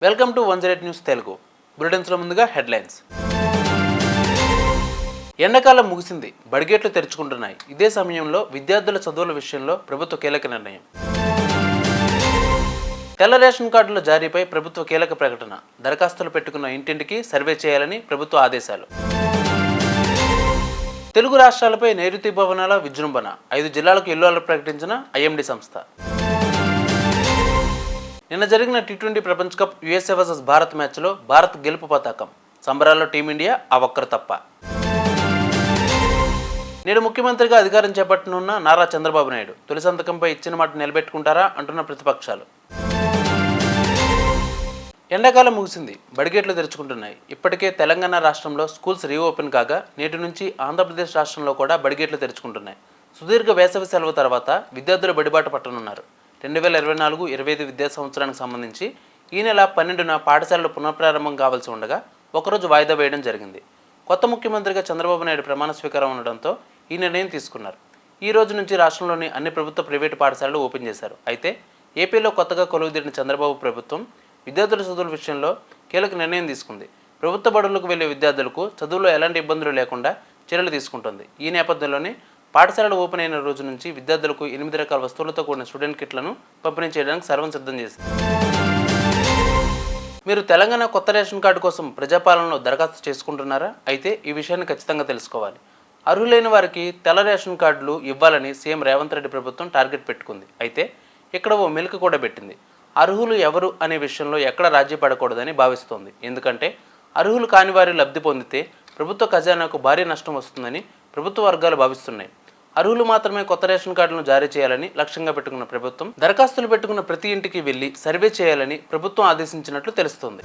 Welcome to 108 news Telugu. బులెటిన్స్లో ముందుగా headlines. ఎండాకాలం ముగిసింది, బడిగేట్లు తెరుచుకుంటున్నాయి. ఇదే సమయంలో విద్యార్థుల చదువుల విషయంలో ప్రభుత్వ కీలక నిర్ణయం. తెల్ల రేషన్ కార్డుల జారీపై ప్రభుత్వ కీలక ప్రకటన. దరఖాస్తులు పెట్టుకున్న ఇంటింటికి సర్వే చేయాలని ప్రభుత్వ ఆదేశాలు. తెలుగు రాష్ట్రాలపై నైరుతి భవనాల విజృంభణ. 5 జిల్లాలకు ఎల్లో అలర్ట్ ప్రకటించిన ఐఎండీ సంస్థ. నిన్న జరిగిన టీ20 ప్రపంచ కప్ యుఎస్ఏ వర్సెస్ భారత్ మ్యాచ్లో భారత్ గెలుపు పతాకం. సంబరాల్లో టీమిండియా ఆ ఒక్కరు తప్ప. నేడు ముఖ్యమంత్రిగా అధికారం చేపట్టనున్న నారా చంద్రబాబు నాయుడు తొలి సంతకంపై ఇచ్చిన మాట నిలబెట్టుకుంటారా అంటున్న ప్రతిపక్షాలు. ఎండాకాలం ముగిసింది, బడిగేట్లు తెరుచుకుంటున్నాయి. ఇప్పటికే తెలంగాణ రాష్ట్రంలో స్కూల్స్ రీఓపెన్ కాగా నేటి నుంచి ఆంధ్రప్రదేశ్ రాష్ట్రంలో కూడా బడిగేట్లు తెరుచుకుంటున్నాయి. సుదీర్ఘ వేసవి సెలవు తర్వాత విద్యార్థులు బడిబాట పట్టనున్నారు. 2024-25 విద్యా సంవత్సరానికి సంబంధించి ఈ నెల 12న పాఠశాలలు పునఃప్రారంభం కావాల్సి ఉండగా ఒకరోజు వాయిదా వేయడం జరిగింది. కొత్త ముఖ్యమంత్రిగా చంద్రబాబు నాయుడు ప్రమాణ స్వీకారం ఉండడంతో ఈ నిర్ణయం తీసుకున్నారు. ఈ రోజు నుంచి రాష్ట్రంలోని అన్ని ప్రభుత్వ ప్రైవేటు పాఠశాలలు ఓపెన్ చేశారు. అయితే ఏపీలో కొత్తగా కొలువుదీరిన చంద్రబాబు ప్రభుత్వం విద్యార్థుల చదువుల విషయంలో కీలక నిర్ణయం తీసుకుంది. ప్రభుత్వ బడులకు వెళ్లే విద్యార్థులకు చదువులో ఎలాంటి ఇబ్బందులు లేకుండా చర్యలు తీసుకుంటుంది. ఈ నేపథ్యంలోనే పాఠశాలలు ఓపెన్ అయిన రోజు నుంచి విద్యార్థులకు 8 రకాల వస్తువులతో కూడిన స్టూడెంట్ కిట్లను పంపిణీ చేయడానికి సర్వం సిద్ధం చేసింది. మీరు తెలంగాణ కొత్త రేషన్ కార్డు కోసం ప్రజాపాలనలో దరఖాస్తు చేసుకుంటున్నారా? అయితే ఈ విషయాన్ని ఖచ్చితంగా తెలుసుకోవాలి. అర్హులైన వారికి తెల్ల రేషన్ కార్డులు ఇవ్వాలని సీఎం రేవంత్ రెడ్డి ప్రభుత్వం టార్గెట్ పెట్టుకుంది. అయితే ఇక్కడ ఓ మెలిక కూడా పెట్టింది. అర్హులు ఎవరు అనే విషయంలో ఎక్కడ రాజీ పడకూడదని భావిస్తోంది. ఎందుకంటే అర్హులు కాని వారి లబ్ధి పొందితే ప్రభుత్వ ఖజానాకు భారీ నష్టం వస్తుందని ప్రభుత్వ వర్గాలు భావిస్తున్నాయి. అర్హులు మాత్రమే కొత్త రేషన్ కార్డులను జారీ చేయాలని లక్ష్యంగా పెట్టుకున్న ప్రభుత్వం దరఖాస్తులు పెట్టుకున్న ప్రతి ఇంటికి వెళ్లి సర్వే చేయాలని ప్రభుత్వం ఆదేశించినట్లు తెలుస్తోంది.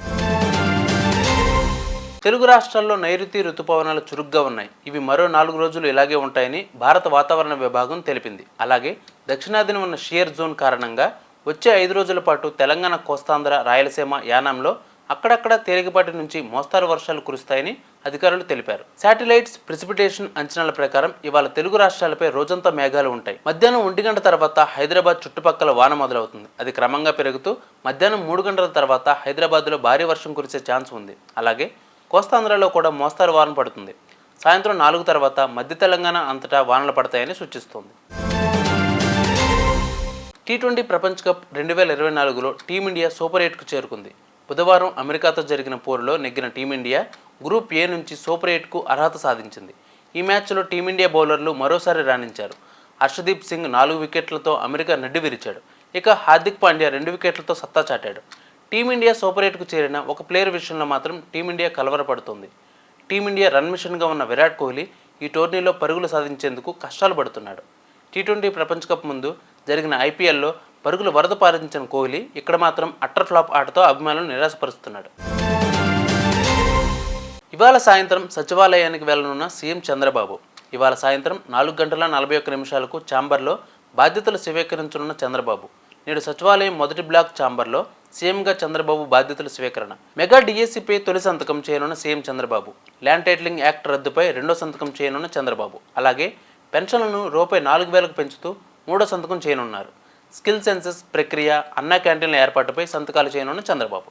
తెలుగు రాష్ట్రాల్లో నైరుతి రుతుపవనాలు చురుగ్గా ఉన్నాయి. ఇవి మరో 4 రోజులు ఇలాగే ఉంటాయని భారత వాతావరణ విభాగం తెలిపింది. అలాగే దక్షిణాదిన ఉన్న షియర్ జోన్ కారణంగా వచ్చే 5 రోజుల పాటు తెలంగాణ, కోస్తాంధ్ర, రాయలసీమ, యానాంలో అక్కడక్కడ తేలికపాటి నుంచి మోస్తారు వర్షాలు కురుస్తాయని అధికారులు తెలిపారు. శాటిలైట్స్ ప్రెసిపిటేషన్ అంచనాల ప్రకారం ఇవాళ తెలుగు రాష్ట్రాలపై రోజంతా మేఘాలు ఉంటాయి. మధ్యాహ్నం 1 గంట తర్వాత హైదరాబాద్ చుట్టుపక్కల వాన మొదలవుతుంది. అది క్రమంగా పెరుగుతూ మధ్యాహ్నం 3 గంటల తర్వాత హైదరాబాద్లో భారీ వర్షం కురిసే ఛాన్స్ ఉంది. అలాగే కోస్తాంధ్రలో కూడా మోస్తారు వాన పడుతుంది. సాయంత్రం 4 తర్వాత మధ్య తెలంగాణ అంతటా వానలు పడతాయని సూచిస్తోంది. టీ20 ప్రపంచ కప్ 2024లో టీమిండియా సూపర్ 8కు చేరుకుంది. బుధవారం అమెరికాతో జరిగిన పోరులో నెగ్గిన టీమిండియా గ్రూప్ ఏ నుంచి సూపర్ 8కు అర్హత సాధించింది. ఈ మ్యాచ్లో టీమిండియా బౌలర్లు మరోసారి రాణించారు. హర్షదీప్ సింగ్ 4 వికెట్లతో అమెరికా నడ్డి విరిచాడు. ఇక హార్దిక్ పాండ్యా 2 వికెట్లతో సత్తా చాటాడు. టీమిండియా సూపర్ 8కు చేరిన ఒక ప్లేయర్ విషయంలో మాత్రం టీమిండియా కలవరపడుతోంది. టీమిండియా రన్ మిషన్గా ఉన్న విరాట్ కోహ్లీ ఈ టోర్నీలో పరుగులు సాధించేందుకు కష్టాలు పడుతున్నాడు. టీ20 ప్రపంచ కప్ ముందు జరిగిన ఐపీఎల్లో పరుగులు వరద పారించిన కోహ్లీ ఇక్కడ మాత్రం అట్టర్ ఫ్లాప్ ఆటతో అభిమానులను నిరాశపరుస్తున్నాడు. ఇవాళ సాయంత్రం సచివాలయానికి వెళ్లనున్న సీఎం చంద్రబాబు ఇవాళ సాయంత్రం 4:41 ఛాంబర్లో బాధ్యతలు స్వీకరించనున్న చంద్రబాబు నేడు సచివాలయం మొదటి బ్లాక్ ఛాంబర్లో సీఎంగా చంద్రబాబు బాధ్యతల స్వీకరణ. మెగా డిఎస్సీపై తొలి సంతకం చేయనున్న CM Chandrababu. Land titling act రద్దుపై 2వ సంతకం చేయనున్న చంద్రబాబు. అలాగే పెన్షన్లను రూపాయి 4,000కు పెంచుతూ 3వ సంతకం చేయనున్నారు. స్కిల్ సెన్సెస్ ప్రక్రియ, అన్నా క్యాంటీన్ల ఏర్పాటుపై సంతకాలు చేయనున్న చంద్రబాబు.